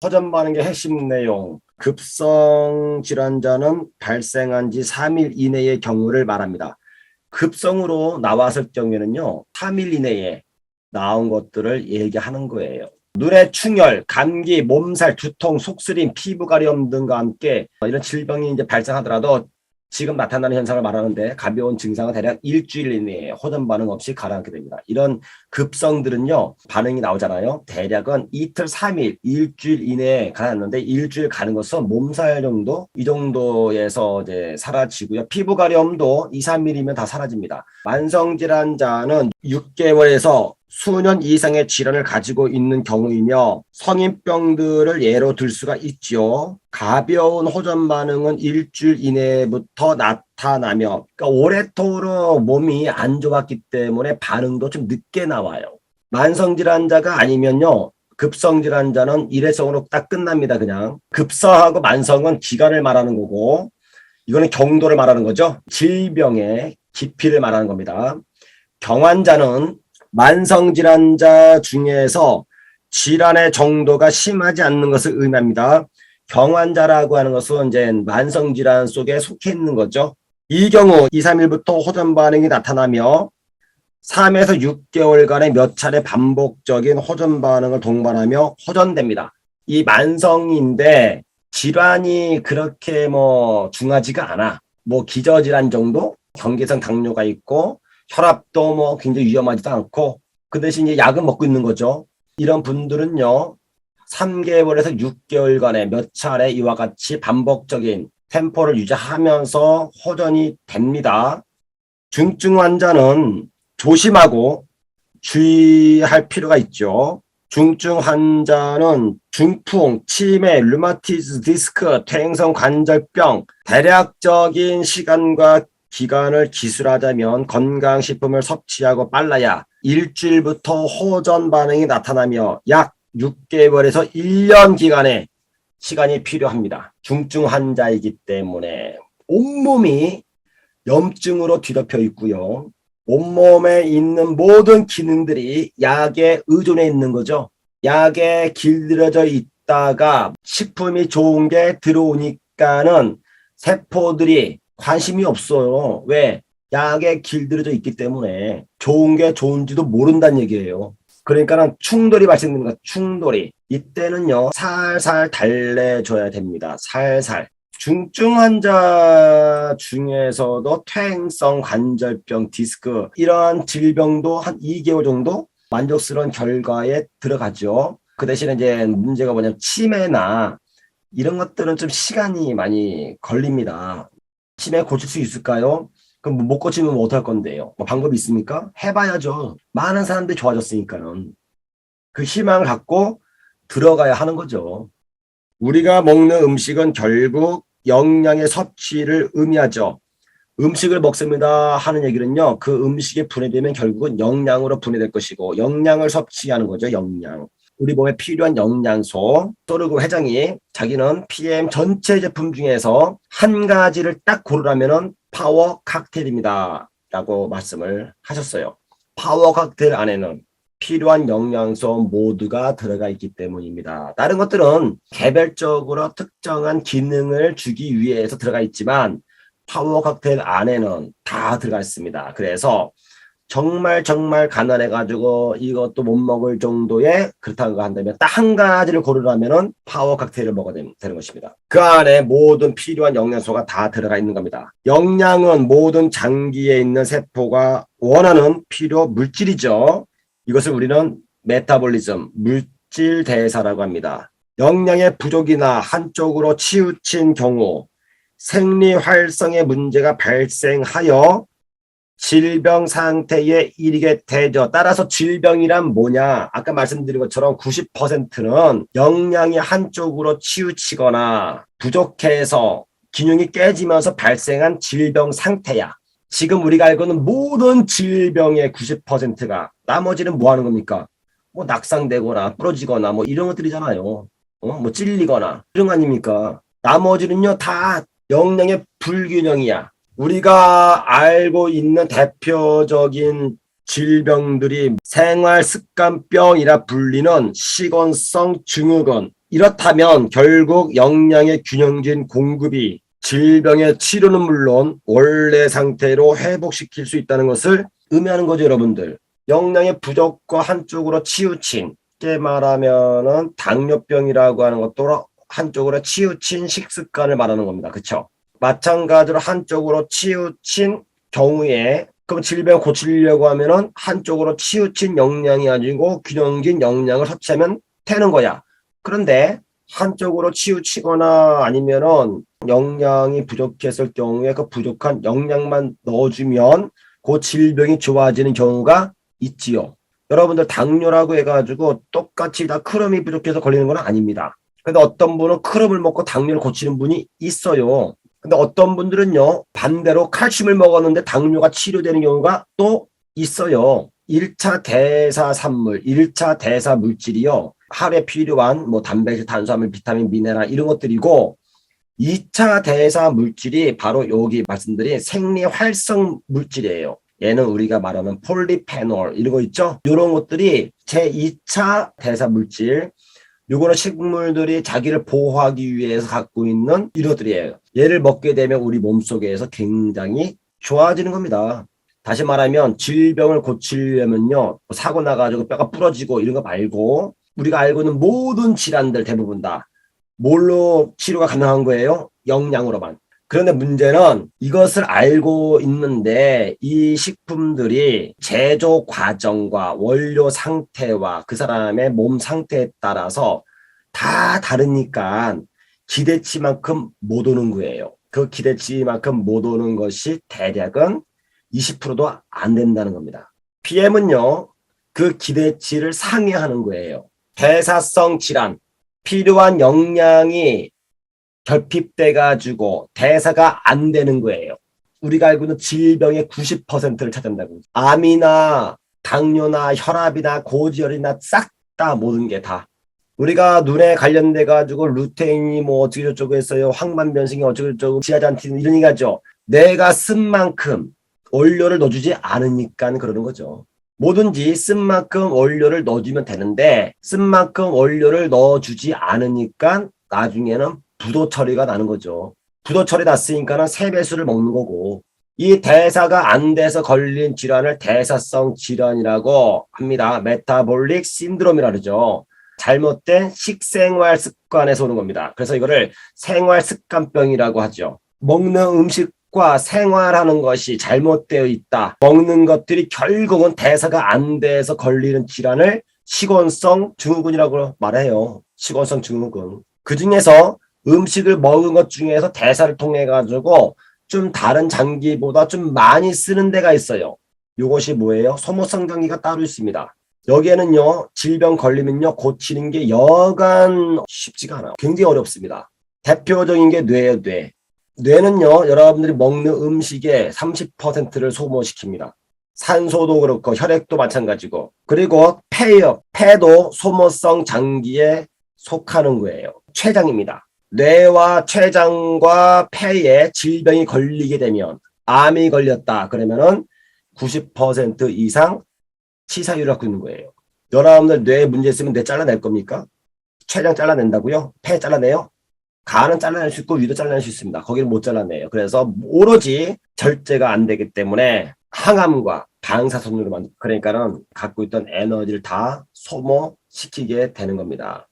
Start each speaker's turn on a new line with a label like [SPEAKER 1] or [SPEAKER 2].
[SPEAKER 1] 허전 반응의 핵심 내용. 급성 질환자는 발생한 지 3일 이내의 경우를 말합니다. 급성으로 나왔을 경우에는요, 3일 이내에 나온 것들을 얘기하는 거예요. 눈의 충혈, 감기, 몸살, 두통, 속쓰림, 피부 가려움 등과 함께 이런 질병이 이제 발생하더라도 지금 나타나는 현상을 말하는데 가벼운 증상은 대략 일주일 이내에 호전 반응 없이 가라앉게 됩니다. 이런 급성들은요, 반응이 나오잖아요. 대략은 이틀, 3일, 일주일 이내에 가라앉는데 일주일 가는 것은 몸살 정도, 이 정도에서 이제 사라지고요. 피부 가려움도 2, 3일이면 다 사라집니다. 만성질환자는 6개월에서 수년 이상의 질환을 가지고 있는 경우이며 성인병들을 예로 들 수가 있죠. 가벼운 호전 반응은 일주일 이내부터 나타나며 그러니까 오래도록 몸이 안 좋았기 때문에 반응도 좀 늦게 나와요. 만성질환자가 아니면요. 급성질환자는 일회성으로 딱 끝납니다. 그냥 급성하고 만성은 기간을 말하는 거고 이거는 경도를 말하는 거죠. 질병의 깊이를 말하는 겁니다. 경환자는 만성질환자 중에서 질환의 정도가 심하지 않는 것을 의미합니다. 경환자라고 하는 것은 이제 만성질환 속에 속해 있는 거죠. 이 경우 2, 3일부터 호전 반응이 나타나며 3에서 6개월간의 몇 차례 반복적인 호전 반응을 동반하며 호전됩니다. 이 만성인데 질환이 그렇게 중하지가 않아. 기저질환 정도? 경계성 당뇨가 있고 혈압도 굉장히 위험하지도 않고 그 대신 이제 약은 먹고 있는 거죠. 이런 분들은요. 3개월에서 6개월간의 몇 차례 이와 같이 반복적인 템포를 유지하면서 호전이 됩니다. 중증 환자는 조심하고 주의할 필요가 있죠. 중증 환자는 중풍, 치매, 류마티즈, 디스크, 퇴행성 관절병, 대략적인 시간과 기간을 기술하자면 건강식품을 섭취하고 빨라야 일주일부터 호전 반응이 나타나며 약 6개월에서 1년 기간의 시간이 필요합니다. 중증 환자이기 때문에 온몸이 염증으로 뒤덮여 있고요. 온몸에 있는 모든 기능들이 약에 의존해 있는 거죠. 약에 길들여져 있다가 식품이 좋은 게 들어오니까는 세포들이 관심이 없어요. 왜? 약에 길들여져 있기 때문에 좋은 게 좋은지도 모른다는 얘기예요. 그러니까는 충돌이 발생되는 거예요. 충돌이. 이때는요. 살살 달래줘야 됩니다. 살살. 중증 환자 중에서도 퇴행성 관절병, 디스크 이러한 질병도 한 2개월 정도 만족스러운 결과에 들어가죠. 그 대신에 이제 문제가 뭐냐면 치매나 이런 것들은 좀 시간이 많이 걸립니다. 치매 고칠 수 있을까요? 그럼 못 고치면 어떡할 건데요? 방법이 있습니까? 해봐야죠. 많은 사람들이 좋아졌으니까는. 그 희망을 갖고 들어가야 하는 거죠. 우리가 먹는 음식은 결국 영양의 섭취를 의미하죠. 음식을 먹습니다 하는 얘기는요. 그 음식에 분해되면 결국은 영양으로 분해될 것이고 영양을 섭취하는 거죠. 영양. 우리 몸에 필요한 영양소. 소르그 회장이 자기는 PM 전체 제품 중에서 한 가지를 딱 고르라면은 파워 칵테일입니다 라고 말씀을 하셨어요. 파워 칵테일 안에는 필요한 영양소 모두가 들어가 있기 때문입니다. 다른 것들은 개별적으로 특정한 기능을 주기 위해서 들어가 있지만 파워 칵테일 안에는 다 들어가 있습니다. 그래서 정말 가난해가지고 이것도 못 먹을 정도의 그렇다고 한다면 딱 한 가지를 고르라면은 파워 칵테일을 먹어야 되는 것입니다. 그 안에 모든 필요한 영양소가 다 들어가 있는 겁니다. 영양은 모든 장기에 있는 세포가 원하는 필요 물질이죠. 이것을 우리는 메타볼리즘, 물질 대사라고 합니다. 영양의 부족이나 한쪽으로 치우친 경우 생리 활성의 문제가 발생하여 질병 상태에 이르게 되죠. 따라서 질병이란 뭐냐? 아까 말씀드린 것처럼 90%는 영양이 한쪽으로 치우치거나 부족해서 균형이 깨지면서 발생한 질병 상태야. 지금 우리가 알고 있는 모든 질병의 90%가 나머지는 뭐 하는 겁니까? 낙상되거나 부러지거나 이런 것들이잖아요. 찔리거나 이런 거 아닙니까? 나머지는요 다 영양의 불균형이야. 우리가 알고 있는 대표적인 질병들이 생활습관병이라 불리는 식원성 증후군, 이렇다면 결국 영양의 균형진 공급이 질병의 치료는 물론 원래 상태로 회복시킬 수 있다는 것을 의미하는 거죠, 여러분들. 영양의 부족과 한쪽으로 치우친, 쉽게 말하면은 당뇨병이라고 하는 것도 한쪽으로 치우친 식습관을 말하는 겁니다. 그렇죠? 마찬가지로 한쪽으로 치우친 경우에 그럼 질병을 고치려고 하면은 한쪽으로 치우친 영양이 아니고 균형진 영양을 섭취하면 되는 거야. 그런데 한쪽으로 치우치거나 아니면은 영양이 부족했을 경우에 그 부족한 영양만 넣어주면 그 질병이 좋아지는 경우가 있지요. 여러분들 당뇨라고 해가지고 똑같이 다 크롬이 부족해서 걸리는 건 아닙니다. 근데 어떤 분은 크롬을 먹고 당뇨를 고치는 분이 있어요. 근데 어떤 분들은요, 반대로 칼슘을 먹었는데 당뇨가 치료되는 경우가 또 있어요. 1차 대사산물, 1차 대사물질이요. 하루에 필요한 뭐 단백질, 탄수화물, 비타민, 미네랄 이런 것들이고 2차 대사물질이 바로 여기 말씀드린 생리활성 물질이에요. 얘는 우리가 말하는 폴리페놀 이런 거 있죠? 이런 것들이 제2차 대사물질 요거는 식물들이 자기를 보호하기 위해서 갖고 있는 이것들이에요. 얘를 먹게 되면 우리 몸속에서 굉장히 좋아지는 겁니다. 다시 말하면 질병을 고치려면요. 사고 나가지고 뼈가 부러지고 이런 거 말고 우리가 알고 있는 모든 질환들 대부분 다 뭘로 치료가 가능한 거예요? 영양으로만. 그런데 문제는 이것을 알고 있는데 이 식품들이 제조 과정과 원료 상태와 그 사람의 몸 상태에 따라서 다 다르니까 기대치만큼 못 오는 거예요. 그 기대치만큼 못 오는 것이 대략은 20%도 안 된다는 겁니다. PM은요, 그 기대치를 상회하는 거예요. 대사성 질환, 필요한 영양이 결핍돼가지고 대사가 안 되는 거예요. 우리가 알고 있는 질병의 90%를 차지한다고. 암이나 당뇨나 혈압이나 고지혈이나 싹 다 모든 게 다. 우리가 눈에 관련돼가지고 루테인이 뭐 어쩌고 저쩌고 했어요. 황반변성이 어쩌고 저쩌고 지하잔티는 이런 얘기하죠. 내가 쓴 만큼 원료를 넣어주지 않으니까 그러는 거죠. 뭐든지 쓴 만큼 원료를 넣어주면 되는데 쓴 만큼 원료를 넣어주지 않으니까 나중에는 부도 처리가 나는 거죠. 부도 처리 났으니까는 세배수를 먹는 거고 이 대사가 안 돼서 걸린 질환을 대사성 질환이라고 합니다. 메타볼릭 신드롬이라 그러죠. 잘못된 식생활 습관에서 오는 겁니다. 그래서 이거를 생활 습관병이라고 하죠. 먹는 음식과 생활하는 것이 잘못되어 있다. 먹는 것들이 결국은 대사가 안 돼서 걸리는 질환을 식원성 증후군이라고 말해요. 식원성 증후군. 그 중에서 음식을 먹은 것 중에서 대사를 통해 가지고 좀 다른 장기보다 좀 많이 쓰는 데가 있어요. 이것이 뭐예요? 소모성 장기가 따로 있습니다. 여기에는요, 질병 걸리면요, 고치는 게 여간 쉽지가 않아요. 굉장히 어렵습니다. 대표적인 게 뇌예요, 뇌. 뇌는요, 여러분들이 먹는 음식의 30%를 소모시킵니다. 산소도 그렇고, 혈액도 마찬가지고. 그리고 폐요. 폐도 소모성 장기에 속하는 거예요. 췌장입니다. 뇌와 췌장과 폐에 질병이 걸리게 되면 암이 걸렸다 그러면은 90% 이상 치사율을 갖고 있는 거예요. 여러분들 뇌에 문제 있으면 뇌 잘라낼 겁니까? 췌장 잘라낸다고요? 폐 잘라내요? 간은 잘라낼 수 있고 위도 잘라낼 수 있습니다. 거기를 못 잘라내요. 그래서 오로지 절제가 안 되기 때문에 항암과 방사선으로만 그러니까는 갖고 있던 에너지를 다 소모시키게 되는 겁니다.